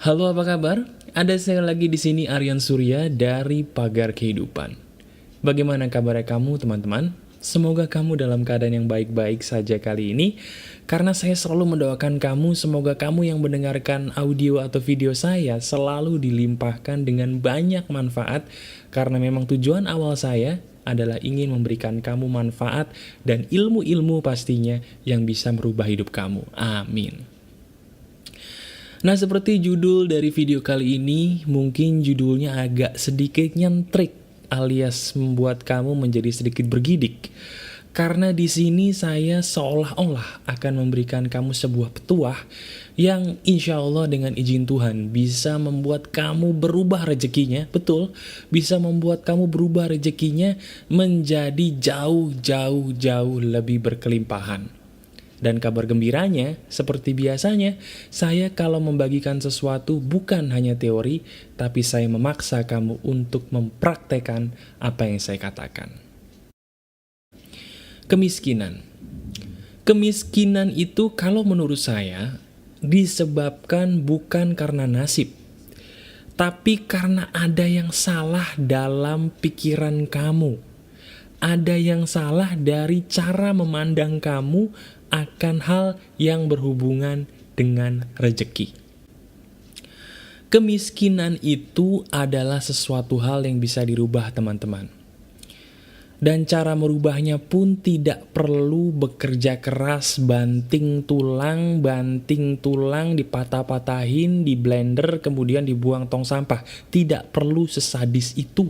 Halo, apa kabar? Ada saya lagi di sini, Aryan Surya dari Pagar Kehidupan. Bagaimana kabar kamu, teman-teman? Semoga kamu dalam keadaan yang baik-baik saja kali ini. Karena saya selalu mendoakan kamu, semoga kamu yang mendengarkan audio atau video saya selalu dilimpahkan dengan banyak manfaat. Karena memang tujuan awal saya adalah ingin memberikan kamu manfaat dan ilmu-ilmu pastinya yang bisa merubah hidup kamu. Amin. Nah, seperti judul dari video kali ini, mungkin judulnya agak sedikit nyentrik alias membuat kamu menjadi sedikit bergidik. Karena di sini saya seolah-olah akan memberikan kamu sebuah petuah yang insya Allah dengan izin Tuhan bisa membuat kamu berubah rezekinya, betul, bisa membuat kamu berubah rezekinya menjadi jauh lebih berkelimpahan. Dan kabar gembiranya, seperti biasanya, saya kalau membagikan sesuatu bukan hanya teori, tapi saya memaksa kamu untuk mempraktekkan apa yang saya katakan. Kemiskinan. Kemiskinan itu kalau menurut saya, disebabkan bukan karena nasib, tapi karena ada yang salah dalam pikiran kamu. Ada yang salah dari cara memandang kamu akan hal yang berhubungan dengan rejeki. Kemiskinan itu adalah sesuatu hal yang bisa dirubah, teman-teman. Dan cara merubahnya pun tidak perlu bekerja keras, banting tulang, dipatah-patahin, di blender, kemudian dibuang tong sampah. Tidak perlu sesadis itu.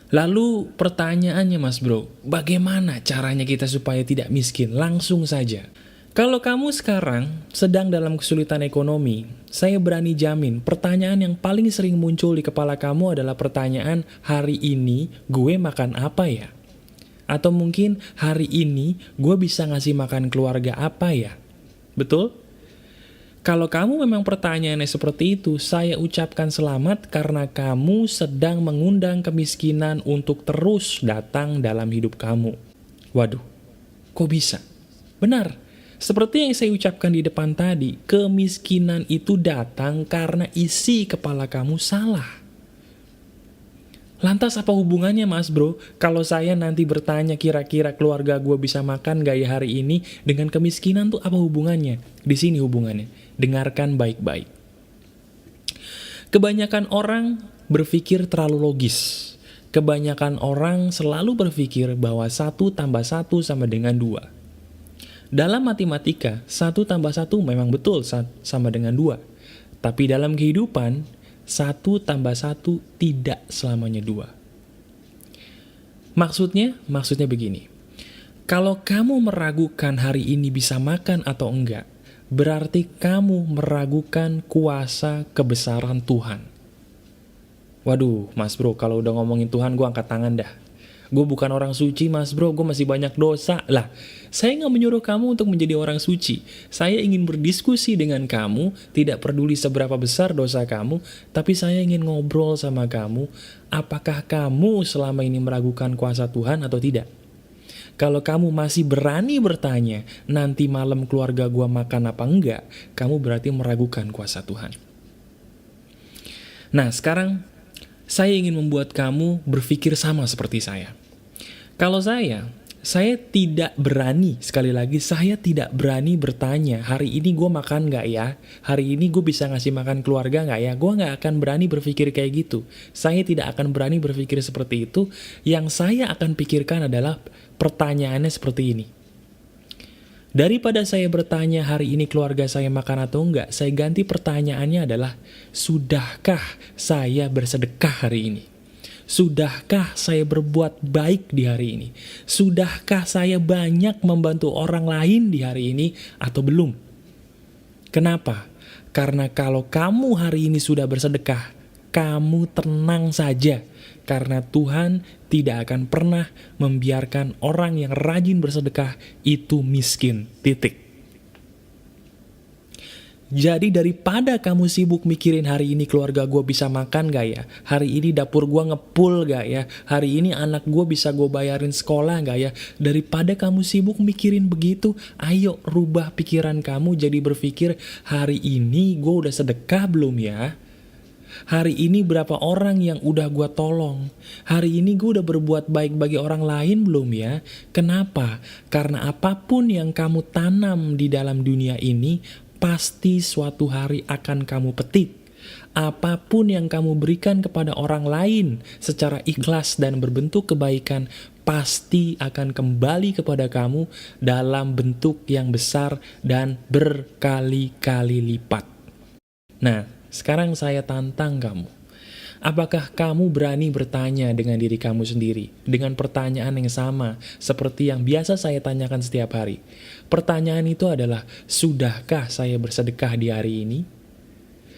Lalu pertanyaannya mas bro, bagaimana caranya kita supaya tidak miskin? Langsung saja. Kalau kamu sekarang sedang dalam kesulitan ekonomi, saya berani jamin pertanyaan yang paling sering muncul di kepala kamu adalah pertanyaan, hari ini gue makan apa ya? Atau mungkin hari ini gue bisa ngasih makan keluarga apa ya? Betul? Kalau kamu memang pertanyaannya seperti itu, saya ucapkan selamat karena kamu sedang mengundang kemiskinan untuk terus datang dalam hidup kamu. Waduh, kok bisa? Benar, seperti yang saya ucapkan di depan tadi, kemiskinan itu datang karena isi kepala kamu salah. Lantas apa hubungannya mas bro, kalau saya nanti bertanya kira-kira keluarga gue bisa makan gak ya hari ini, dengan kemiskinan tuh apa hubungannya? Di sini hubungannya. Dengarkan baik-baik. Kebanyakan orang berpikir terlalu logis. Kebanyakan orang selalu berpikir bahwa 1 tambah 1 sama dengan 2. Dalam matematika, 1 tambah 1 memang betul sama dengan 2. Tapi dalam kehidupan, 1 tambah 1 tidak selamanya 2. Maksudnya begini. Kalau kamu meragukan hari ini bisa makan atau enggak, berarti kamu meragukan kuasa kebesaran Tuhan. Waduh, mas bro, kalau udah ngomongin Tuhan, gue angkat tangan dah. Gue bukan orang suci, mas bro, gue masih banyak dosa. Lah, saya nggak menyuruh kamu untuk menjadi orang suci. Saya ingin berdiskusi dengan kamu, tidak peduli seberapa besar dosa kamu, tapi saya ingin ngobrol sama kamu, apakah kamu selama ini meragukan kuasa Tuhan atau tidak? Kalau kamu masih berani bertanya, nanti malam keluarga gua makan apa enggak, kamu berarti meragukan kuasa Tuhan. Nah, sekarang saya ingin membuat kamu berpikir sama seperti saya. Kalau saya tidak berani, sekali lagi, saya tidak berani bertanya, hari ini gue makan gak ya? Hari ini gue bisa ngasih makan keluarga gak ya? Gue gak akan berani berpikir kayak gitu. Saya tidak akan berani berpikir seperti itu. Yang saya akan pikirkan adalah pertanyaannya seperti ini. Daripada saya bertanya hari ini keluarga saya makan atau enggak, saya ganti pertanyaannya adalah, sudahkah saya bersedekah hari ini? Sudahkah saya berbuat baik di hari ini? Sudahkah saya banyak membantu orang lain di hari ini atau belum? Kenapa? Karena kalau kamu hari ini sudah bersedekah, kamu tenang saja. Karena Tuhan tidak akan pernah membiarkan orang yang rajin bersedekah itu miskin. Titik. Jadi daripada kamu sibuk mikirin hari ini keluarga gue bisa makan gak ya? Hari ini dapur gue ngepul gak ya? Hari ini anak gue bisa gue bayarin sekolah gak ya? Daripada kamu sibuk mikirin begitu, ayo rubah pikiran kamu jadi berpikir, hari ini gue udah sedekah belum ya? Hari ini berapa orang yang udah gue tolong? Hari ini gue udah berbuat baik bagi orang lain belum ya? Kenapa? Karena apapun yang kamu tanam di dalam dunia ini, pasti suatu hari akan kamu petik. Apapun yang kamu berikan kepada orang lain secara ikhlas dan berbentuk kebaikan, pasti akan kembali kepada kamu dalam bentuk yang besar dan berkali-kali lipat. Nah, sekarang saya tantang kamu. Apakah kamu berani bertanya dengan diri kamu sendiri, dengan pertanyaan yang sama seperti yang biasa saya tanyakan setiap hari? Pertanyaan itu adalah, sudahkah saya bersedekah di hari ini?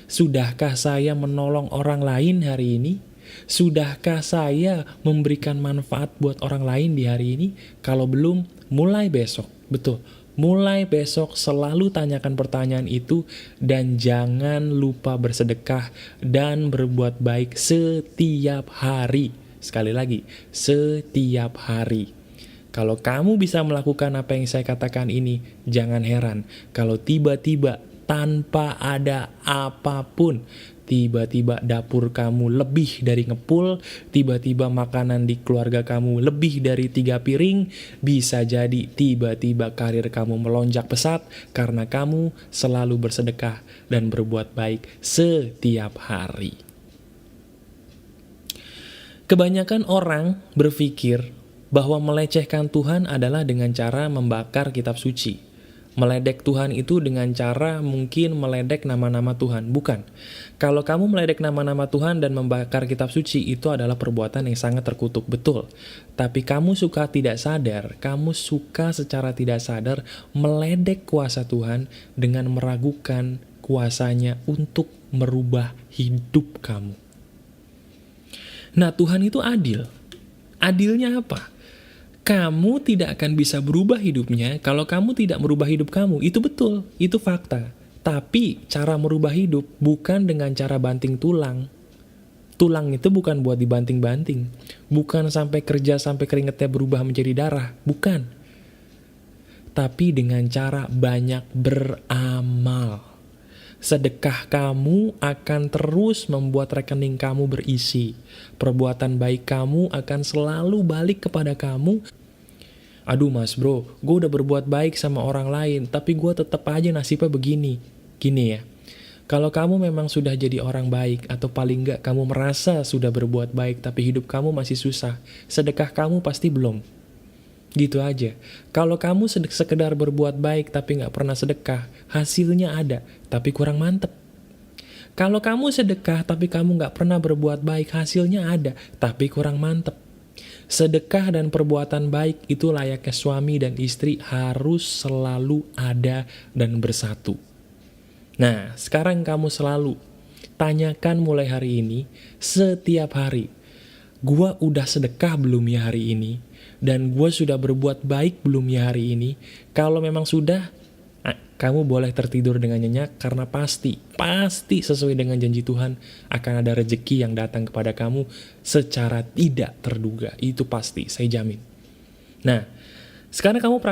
Sudahkah saya menolong orang lain hari ini? Sudahkah saya memberikan manfaat buat orang lain di hari ini? Kalau belum, mulai besok. Betul. Mulai besok selalu tanyakan pertanyaan itu dan jangan lupa bersedekah dan berbuat baik setiap hari. Sekali lagi, setiap hari. Kalau kamu bisa melakukan apa yang saya katakan ini, jangan heran kalau tiba-tiba tanpa ada apapun, tiba-tiba dapur kamu lebih dari ngepul, tiba-tiba makanan di keluarga kamu lebih dari 3 piring, bisa jadi tiba-tiba karir kamu melonjak pesat karena kamu selalu bersedekah dan berbuat baik setiap hari. Kebanyakan orang berpikir bahwa melecehkan Tuhan adalah dengan cara membakar kitab suci. Meledek Tuhan itu dengan cara mungkin meledek nama-nama Tuhan. Bukan. Kalau kamu meledek nama-nama Tuhan dan membakar kitab suci, itu adalah perbuatan yang sangat terkutuk, betul. Tapi kamu suka tidak sadar, kamu suka secara tidak sadar meledek kuasa Tuhan dengan meragukan kuasanya untuk merubah hidup kamu. Nah, Tuhan itu adil. Adilnya apa? Kamu tidak akan bisa berubah hidupnya kalau kamu tidak merubah hidup kamu. Itu betul, itu fakta. Tapi cara merubah hidup bukan dengan cara banting tulang. Tulang itu bukan buat dibanting-banting. Bukan sampai kerja sampai keringetnya berubah menjadi darah. Bukan. Tapi dengan cara banyak beramal. Sedekah kamu akan terus membuat rekening kamu berisi. Perbuatan baik kamu akan selalu balik kepada kamu. Aduh mas bro, gue udah berbuat baik sama orang lain, tapi gue tetap aja nasibnya begini. Gini ya, kalau kamu memang sudah jadi orang baik, atau paling enggak kamu merasa sudah berbuat baik, tapi hidup kamu masih susah, sedekah kamu pasti belum. Gitu aja. Kalau kamu sekedar berbuat baik, tapi gak pernah sedekah, hasilnya ada, tapi kurang mantep. Kalau kamu sedekah, tapi kamu gak pernah berbuat baik, hasilnya ada, tapi kurang mantep. Sedekah dan perbuatan baik itu layaknya suami dan istri harus selalu ada dan bersatu. Nah, sekarang kamu selalu tanyakan mulai hari ini, setiap hari, gua udah sedekah belum ya hari ini? Dan gua sudah berbuat baik belum ya hari ini? Kalau memang sudah, kamu boleh tertidur dengan nyenyak karena pasti sesuai dengan janji Tuhan akan ada rezeki yang datang kepada kamu secara tidak terduga. Itu pasti, saya jamin. Nah, sekarang kamu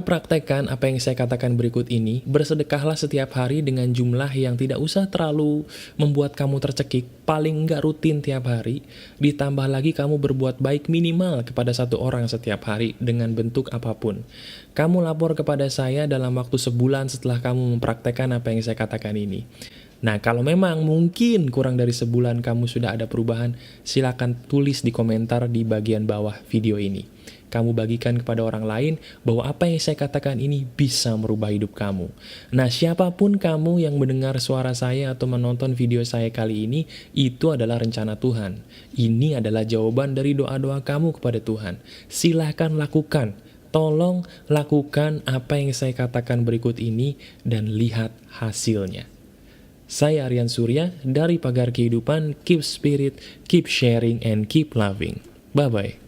praktekkan apa yang saya katakan berikut ini. Bersedekahlah setiap hari dengan jumlah yang tidak usah terlalu membuat kamu tercekik, paling enggak rutin tiap hari. Ditambah lagi kamu berbuat baik minimal kepada 1 orang setiap hari dengan bentuk apapun. Kamu lapor kepada saya dalam waktu sebulan setelah kamu mempraktekkan apa yang saya katakan ini. Nah, kalau memang mungkin kurang dari sebulan kamu sudah ada perubahan, silakan tulis di komentar di bagian bawah video ini. Kamu bagikan kepada orang lain bahwa apa yang saya katakan ini bisa merubah hidup kamu. Nah, siapapun kamu yang mendengar suara saya atau menonton video saya kali ini, itu adalah rencana Tuhan. Ini adalah jawaban dari doa-doa kamu kepada Tuhan. Silahkan lakukan. Tolong lakukan apa yang saya katakan berikut ini dan lihat hasilnya. Saya Aryan Surya dari Pagar Kehidupan. Keep spirit, keep sharing, and keep loving. Bye-bye.